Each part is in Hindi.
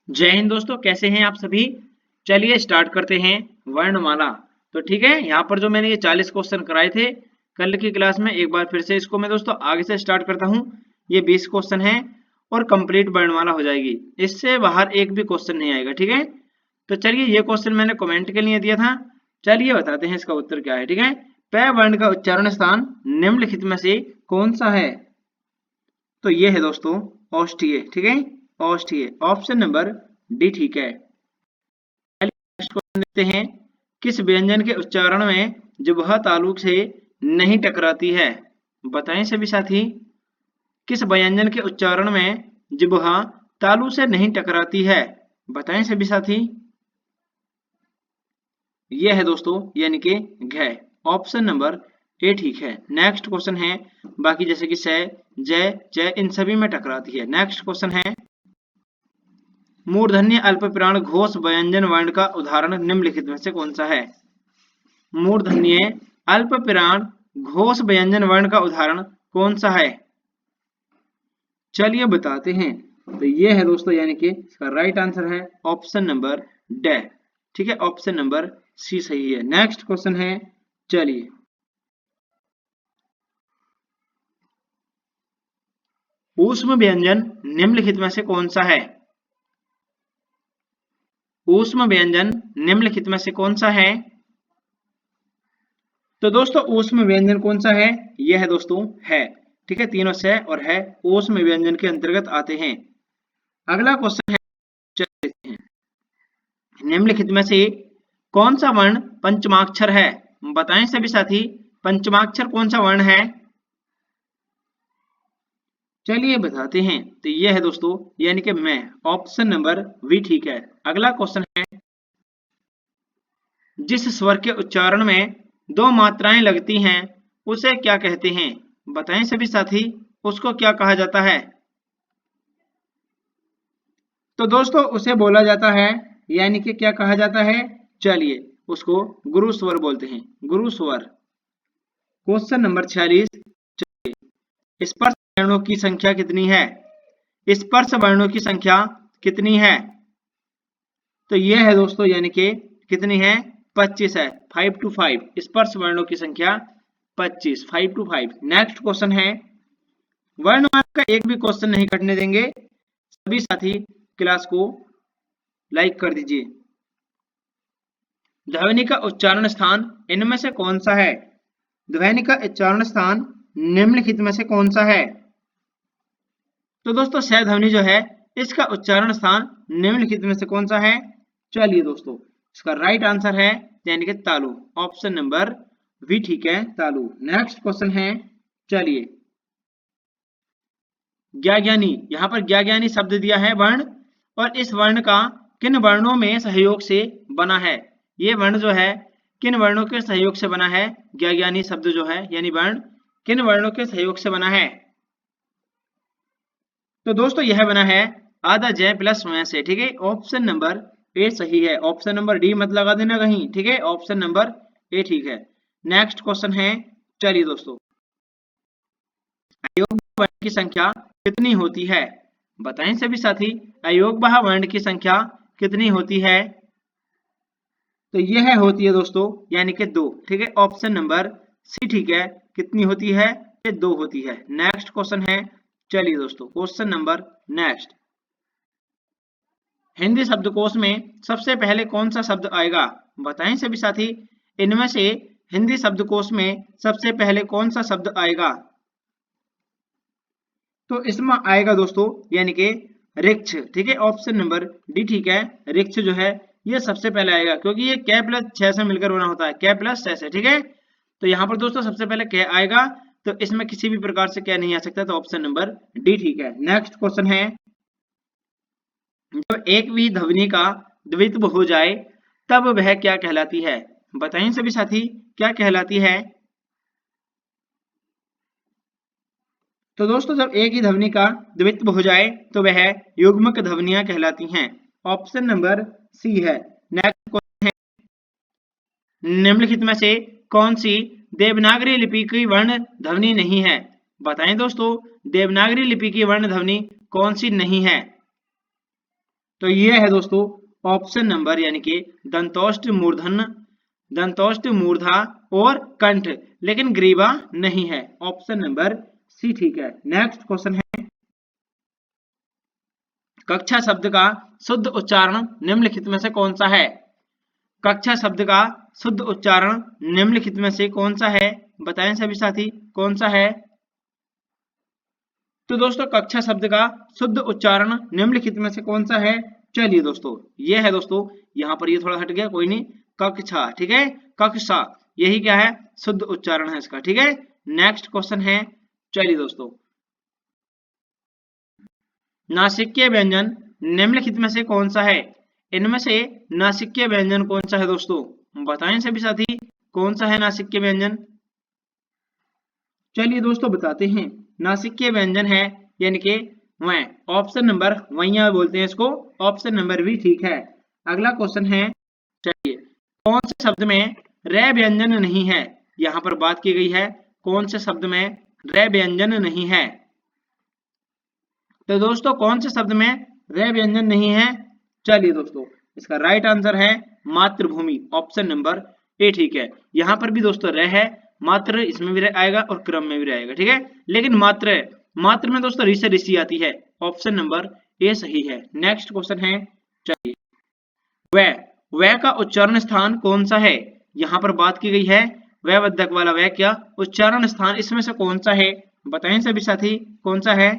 जय हिंद दोस्तों, कैसे हैं आप सभी। चलिए स्टार्ट करते हैं वर्णमाला। तो ठीक है, यहाँ पर जो मैंने ये 40 क्वेश्चन कराए थे कल की क्लास में, एक बार फिर से इसको मैं दोस्तों आगे से स्टार्ट करता हूँ। ये 20 क्वेश्चन है और कंप्लीट वर्णमाला हो जाएगी, इससे बाहर एक भी क्वेश्चन नहीं आएगा। ठीक है, तो चलिए ये क्वेश्चन मैंने कमेंट के लिए दिया था, चलिए बताते हैं इसका उत्तर क्या है। ठीक है, प वर्ण का उच्चारण स्थान निम्नलिखित में से कौन सा है। तो ये है दोस्तों औष्ठ्य। ठीक है, औष्ठ्य ऑप्शन नंबर डी ठीक है। नेक्स्ट क्वेश्चन देखते हैं, किस व्यंजन के उच्चारण में जिह्वा तालु से नहीं टकराती है। बताएं सभी साथी, किस व्यंजन के उच्चारण में जिह्वा तालु से नहीं टकराती है। बताएं सभी साथी। यह है दोस्तों यानी कि घ। ऑप्शन नंबर ए ठीक है। नेक्स्ट क्वेश्चन है, बाकी जैसे कि स, जय, जय इन सभी में टकराती है। नेक्स्ट क्वेश्चन है, मूर्धन्य अल्पप्राण घोष व्यंजन वर्ण का उदाहरण निम्नलिखित में से कौन सा है। मूर्धन्य अल्पप्राण घोष व्यंजन वर्ण का उदाहरण कौन सा है। चलिए बताते हैं। तो ये है दोस्तों यानी कि इसका राइट आंसर है ऑप्शन नंबर ड। ठीक है, ऑप्शन नंबर सी सही है। नेक्स्ट क्वेश्चन है, चलिए ऊष्म व्यंजन निम्नलिखित में से कौन सा है। ऊष्म व्यंजन निम्नलिखित में से कौन सा है। तो दोस्तों ऊष्म व्यंजन कौन सा है, यह है दोस्तों है। ठीक है, तीनों से और है ऊष्म व्यंजन के अंतर्गत आते हैं। अगला क्वेश्चन है, चलते हैं, निम्नलिखित में से कौन सा वर्ण पंचमाक्षर है। बताएं सभी साथी, पंचमाक्षर कौन सा वर्ण है। चलिए बताते हैं। तो यह है दोस्तों यानी कि मैं, ऑप्शन नंबर वी ठीक है। अगला क्वेश्चन है, जिस स्वर के उच्चारण में दो मात्राएं लगती हैं उसे क्या कहते हैं। बताएं सभी साथी, उसको क्या कहा जाता है। तो दोस्तों उसे बोला जाता है, यानी कि क्या कहा जाता है। चलिए उसको गुरु स्वर बोलते हैं, गुरु स्वर। क्वेश्चन नंबर 46, स्पर्श वर्णों की संख्या कितनी है। स्पर्श वर्णों की संख्या कितनी है। तो यह है दोस्तों यानी कि कितनी है, 25 है। 5 to 5 स्पर्श वर्णों की संख्या 25, 5 to 5। नेक्स्ट क्वेश्चन है, वर्णमाला का एक भी क्वेश्चन नहीं कटने देंगे, सभी साथी क्लास को लाइक कर दीजिए। ध्वनि का उच्चारण स्थान इनमें से कौन सा है। ध्वनि का उच्चारण स्थान निम्नलिखित में से कौन सा है। तो दोस्तों स ध्वनि जो है इसका उच्चारण स्थान निम्नलिखित में से कौन सा है। चलिए दोस्तों इसका राइट आंसर है यानी कि तालु, ऑप्शन नंबर वी ठीक है, तालु। नेक्स्ट क्वेश्चन है, चलिए ज्ञाज्ञानी, यहाँ पर ज्ञाज्ञानी शब्द दिया है वर्ण, और इस वर्ण का किन वर्णों में सहयोग से बना है। ये वर्ण जो है किन वर्णों के सहयोग से बना है। ज्ञाज्ञानी शब्द जो है यानी वर्ण किन वर्णों के सहयोग से बना है। तो दोस्तों यह बना है आधा जय प्लस स्वयं से। ठीक है, ऑप्शन नंबर ए सही है। ऑप्शन नंबर डी मत लगा देना कहीं। ठीक है, ऑप्शन नंबर ए ठीक है। नेक्स्ट क्वेश्चन है, चलिए दोस्तों अयोग वर्ण की संख्या कितनी होती है। बताएं सभी साथी, अयोगवाह वर्ण की संख्या कितनी होती है। तो यह होती है दोस्तों यानी कि 2। ठीक है, ऑप्शन नंबर सी ठीक है। कितनी होती है, ये 2 होती है। नेक्स्ट क्वेश्चन है, चलिए दोस्तों क्वेश्चन नंबर नेक्स्ट, हिंदी शब्दकोश में सबसे पहले कौन सा शब्द आएगा। बताएं सभी साथी, इनमें से हिंदी शब्दकोश में सबसे पहले कौन सा शब्द आएगा। तो इसमें आएगा दोस्तों यानी कि रिक्ष। ठीक है, ऑप्शन नंबर डी ठीक है। रिक्ष जो है ये सबसे पहले आएगा, क्योंकि ये क प्लस 6 से मिलकर बना होता है, क प्लस 6 से। ठीक है, तो यहाँ पर दोस्तों सबसे पहले क आएगा, तो इसमें किसी भी प्रकार से क नहीं आ सकता, तो ऑप्शन नंबर डी ठीक है। नेक्स्ट क्वेश्चन है, जब एक भी ध्वनि का द्वित्व हो जाए तब वह क्या कहलाती है। बताएं सभी साथी, क्या कहलाती है। तो दोस्तों जब एक ही ध्वनि का द्वित्व हो जाए तो वह युग्मक ध्वनियां कहलाती हैं। ऑप्शन नंबर सी है। नेक्स्ट क्वेश्चन है, निम्नलिखित में से कौन सी देवनागरी लिपि की वर्ण ध्वनि नहीं है। बताएं दोस्तों, देवनागरी लिपि की वर्ण ध्वनि कौन सी नहीं है। तो ये है दोस्तों ऑप्शन नंबर यानी कि दंतोष्ट मूर्धन, दंतोष्ट मूर्धा और कंठ, लेकिन ग्रीवा नहीं है। ऑप्शन नंबर सी ठीक है। नेक्स्ट क्वेश्चन है कक्षा शब्द का शुद्ध उच्चारण निम्नलिखित में से कौन सा है? कक्षा शब्द का शुद्ध उच्चारण निम्नलिखित में से कौन सा है? बताएं सभी साथी कौन सा है? तो दोस्तों कक्षा शब्द का शुद्ध उच्चारण निम्नलिखित में से कौन सा है? चलिए दोस्तों ये है दोस्तों, यहाँ पर ये थोड़ा हट गया, कोई नहीं, कक्षा, ठीक है, कक्षा, यही क्या है? शुद्ध उच्चारण है इसका, ठीक है। नेक्स्ट क्वेश्चन है, चलिए दोस्तों, नासिक्य व्यंजन निम्नलिखित में से कौन सा है? इनमें से नासिक्य व्यंजन कौन सा है दोस्तों? बताएं सभी साथी कौन सा है नासिक्य व्यंजन? चलिए दोस्तों बताते हैं, नासिक्य व्यंजन है यानी कि वह, ऑप्शन नंबर वैया बोलते हैं इसको, ऑप्शन नंबर भी ठीक है। अगला क्वेश्चन है, चलिए, कौन से शब्द में रे व्यंजन नहीं है? यहाँ पर बात की गई है कौन से शब्द में रे व्यंजन नहीं है। तो दोस्तों कौन से शब्द में रे व्यंजन नहीं है? चलिए दोस्तों इसका राइट आंसर है मातृभूमि, ऑप्शन नंबर ए ठीक है। यहाँ पर भी दोस्तों रे है, मात्र इसमें भी आएगा और क्रम में भी रहेगा, ठीक है, लेकिन मात्र, मात्र में दोस्तों ऋ से ऋषि आती है, ऑप्शन नंबर ए सही है। नेक्स्ट क्वेश्चन है, चलिए, वह का उच्चारण स्थान कौन सा है? यहाँ पर बात की गई है वह बद्धक वाला वह क्या उच्चारण स्थान इसमें से कौन सा है? बताएं सभी साथी कौन सा है?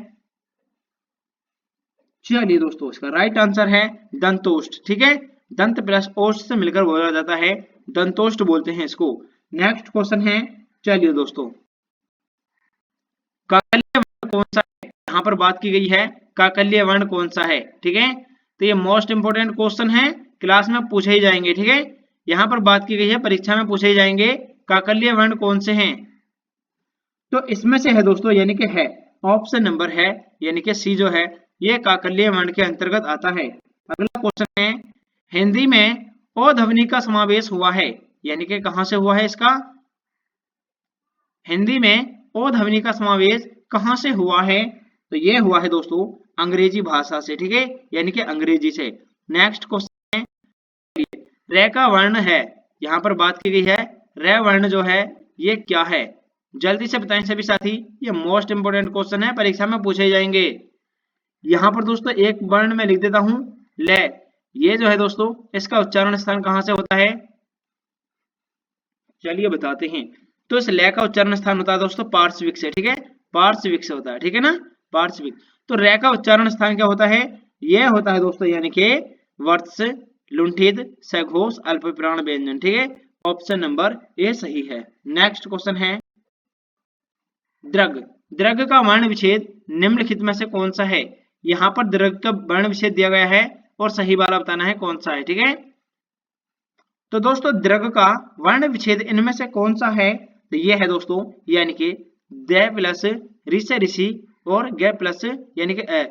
चलिए दोस्तों इसका राइट आंसर है दंतोष्ठ, ठीक है, दंत प्लस ओष्ठ से मिलकर बोला जाता है, दंतोष्ठ बोलते हैं इसको। नेक्स्ट क्वेश्चन है, चलिए दोस्तों, काकल्य वर्ण कौन सा है? यहाँ पर बात की गई है काकल्य वर्ण कौन सा है, ठीक है, तो ये मोस्ट इंपोर्टेंट क्वेश्चन है, क्लास में पूछे ही जाएंगे, ठीक है, यहाँ पर बात की गई है परीक्षा में पूछे ही जाएंगे काकल्य वर्ण कौन से हैं। तो इसमें से है दोस्तों यानी कि है, ऑप्शन नंबर है यानी कि सी जो है ये काकल्य वर्ण के अंतर्गत आता है। अगला क्वेश्चन है, हिंदी में ओ ध्वनि का समावेश हुआ है, यानी कि कहां से हुआ है इसका? हिंदी में ओ ध्वनि का समावेश कहां से हुआ है? तो ये हुआ है दोस्तों अंग्रेजी भाषा से, ठीक है, यानी कि अंग्रेजी से। नेक्स्ट क्वेश्चन है, रे का वर्ण है, यहाँ पर बात की गई है रे वर्ण जो है ये क्या है? जल्दी से बताएं सभी साथी, ये मोस्ट इंपोर्टेंट क्वेश्चन है, परीक्षा में पूछे जाएंगे। यहाँ पर दोस्तों एक वर्ण में लिख देता हूं ले, ये जो है दोस्तों इसका उच्चारण स्थान कहां से होता है? चलिए बताते हैं, तो इस ले का उच्चारण स्थान होता है दोस्तों पार्श्विक से, ठीक है, पार्श्विक से होता है, ठीक है ना, पार्श्विक। तो रे का उच्चारण स्थान क्या होता है? यह होता है दोस्तों यानी कि वर्ष, लुंठित, सघोष, अल्पप्राण व्यंजन, ठीक है, ऑप्शन नंबर ए सही है। नेक्स्ट क्वेश्चन है, द्रग, द्रग का वर्ण विच्छेद निम्नलिखित में से कौन सा है? यहाँ पर द्रग का वर्ण विच्छेद दिया गया है और सही वाला बताना है कौन सा है, ठीक है। तो दोस्तों द्रग का वर्ण विच्छेद इनमें से कौन सा है? तो ये है दोस्तों यानी कि द प्लस ऋ से ऋषि और ग प्लस यानी कि अ,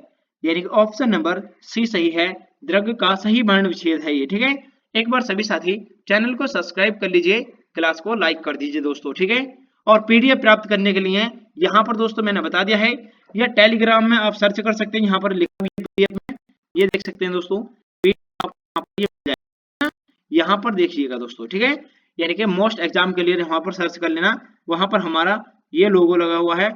यानी कि ऑप्शन नंबर सी सही है, द्रग का सही वर्ण विच्छेद है ये, ठीक है। एक बार सभी साथी चैनल को सब्सक्राइब कर लीजिए, क्लास को लाइक कर दीजिए दोस्तों, ठीक है। और पीडीएफ प्राप्त करने के लिए यहाँ पर दोस्तों मैंने बता दिया है, या टेलीग्राम में आप सर्च कर सकते हैं, यहाँ पर लिखा हुआ है पीडीएफ में, ये देख सकते हैं दोस्तों, यहाँ पर देखिएगा दोस्तों, ठीक है, यानी कि मोस्ट एग्जाम के लिए वहां पर सर्च कर लेना, वहां पर हमारा ये लोगो लगा हुआ है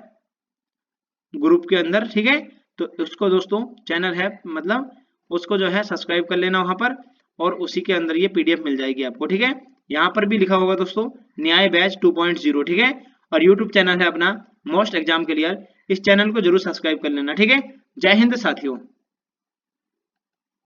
ग्रुप के अंदर, ठीक है, तो उसको दोस्तों चैनल है मतलब उसको जो है सब्सक्राइब कर लेना वहां पर, और उसी के अंदर ये पीडीएफ मिल जाएगी आपको, ठीक है। यहाँ पर भी लिखा होगा दोस्तों न्याय बैच 2.0, ठीक है, और यूट्यूब चैनल है अपना मोस्ट एग्जाम के लिए, इस चैनल को जरूर सब्सक्राइब कर लेना, ठीक है। जय हिंद साथियों।